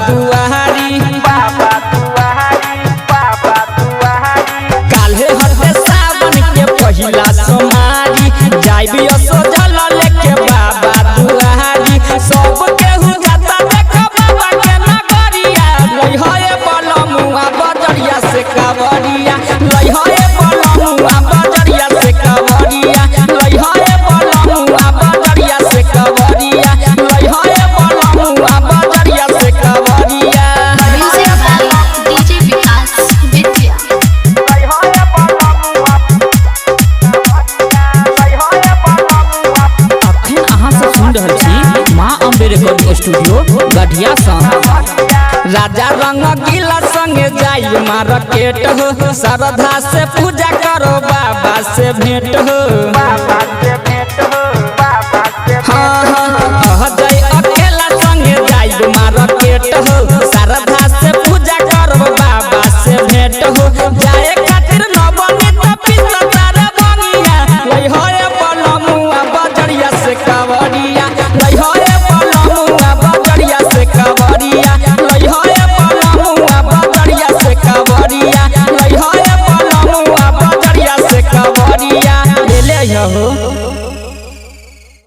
दुआरी काल्हे हटे सावन के पहिला सोमारी जाइबी असो जल लेके बाबा दुआरी सब केहू जाता देख बाबा के नगरिया लई होए बलमुआ बजरिया से कावरिया लई होए बलमुआ बजरिया से कावरिया लई होए बलमुआ बजरिया से कावरिया लई होए बलमुआ बजरिया से कावरिया डीजे विकास विद्या अखन अहाँ सब सुन रहल छी माँ अम्बे रिकॉर्डिंग स्टूडियो गढ़िया राजा रंगीला संगे जाई मार्केट हो श्रद्धा से पूजा करो बाबा से भेंट हो।